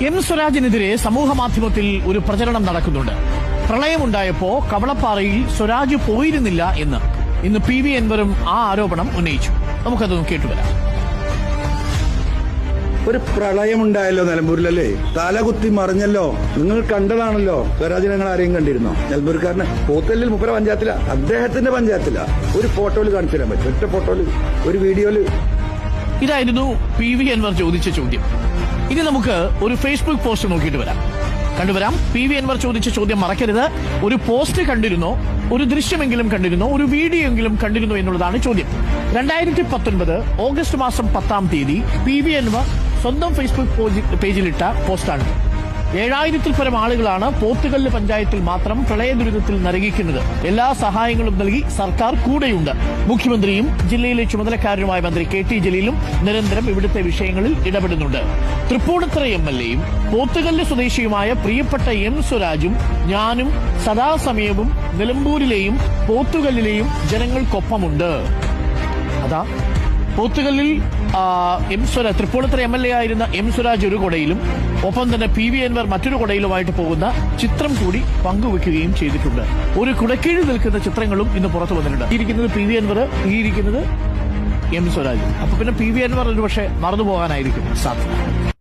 M സ്വരാജിനെതിരെ സമൂഹ മാധ്യമത്തിൽ ഒരു പ്രചരണം നടക്കുന്നുണ്ട്. പ്രളയമുണ്ടായപ്പോ കവളപ്പാറയിൽ സ്വരാജ് പോയിരുന്നില്ല എന്ന് ഇന്ന് PV അൻവറും ആ ആരോപണം ഉന്നയിച്ചു. നമുക്കതൊന്ന് കേട്ടുവരാം. ഒരു പ്രളയമുണ്ടായല്ലോ നിലമ്പൂരിലല്ലേ, തലകുത്തി മറിഞ്ഞല്ലോ. നിങ്ങൾ കണ്ടതാണല്ലോ. സ്വരാജിനെ നിങ്ങൾ ആരെയും കണ്ടിരുന്നോ? നിലമ്പൂർക്കാരന് പോത്തല്ലിൽ മുപ്പര പഞ്ചായത്തില, അദ്ദേഹത്തിന്റെ പഞ്ചായത്തില. ഒരു ഫോട്ടോയിൽ കാണിച്ചു തരാൻ പറ്റും, ഒറ്റ ഫോട്ടോയിൽ, ഒരു വീഡിയോയില്. ഇതായിരുന്നു PV അൻവർ ചോദിച്ച ചോദ്യം. ഇനി നമുക്ക് ഒരു ഫേസ്ബുക്ക് പോസ്റ്റ് നോക്കിയിട്ട് കണ്ടുവരാം. PV അൻവർ ചോദിച്ച ചോദ്യം മറക്കരുത്. ഒരു പോസ്റ്റ് കണ്ടിരുന്നോ, ഒരു ദൃശ്യമെങ്കിലും കണ്ടിരുന്നോ, ഒരു വീഡിയോ എങ്കിലും കണ്ടിരുന്നോ എന്നുള്ളതാണ് ചോദ്യം. 2019 ഓഗസ്റ്റ് മാസം 10-ാം തീയതി PV അൻവർ സ്വന്തം ഫേസ്ബുക്ക് പേജിലിട്ട പോസ്റ്റാണ്. 7000-ൽ പരം ആളുകളാണ് പോത്തുകല്ല് പഞ്ചായത്തിൽ മാത്രം പ്രളയ ദുരിതത്തിൽ നരകിക്കുന്നത്. എല്ലാ സഹായങ്ങളും നൽകി സർക്കാർ കൂടെയുണ്ട്. മുഖ്യമന്ത്രിയും ജില്ലയിലെ ചുമതലക്കാരനുമായ മന്ത്രി KT ജലീലും നിരന്തരം ഇവിടുത്തെ വിഷയങ്ങളിൽ ഇടപെടുന്നുണ്ട്. തൃപ്പൂണിത്തുറ MLAയും പോത്തുകല്ല് സ്വദേശിയുമായ പ്രിയപ്പെട്ട എം സ്വരാജും ഞാനും സദാസമയവും നിലമ്പൂരിലെയും പോത്തുകല്ലിലെയും ജനങ്ങൾക്കൊപ്പമുണ്ട്. അതാ പോത്തുകല്ലിൽ തൃപ്പൂണിത്തുറ MLA ആയിരുന്ന എം സ്വരാജ് ഒരു കൊടയിലും ഒപ്പം തന്നെ PV അൻവർ മറ്റൊരു കൊടയിലുമായിട്ട് പോകുന്ന ചിത്രം കൂടി പങ്കുവെക്കുകയും ചെയ്തിട്ടുണ്ട്. ഒരു കുടക്കീഴിൽ നിൽക്കുന്ന ചിത്രങ്ങളും ഇന്ന് പുറത്തു വന്നിട്ടുണ്ട്. ഈ ഇരിക്കുന്നത് PV അൻവർ, ഈ ഇരിക്കുന്നത് എം സ്വരാജ്. അപ്പൊ പിന്നെ PV അൻവർ ഒരു പക്ഷേ മറന്നുപോകാനായിരിക്കും സാധ്യത.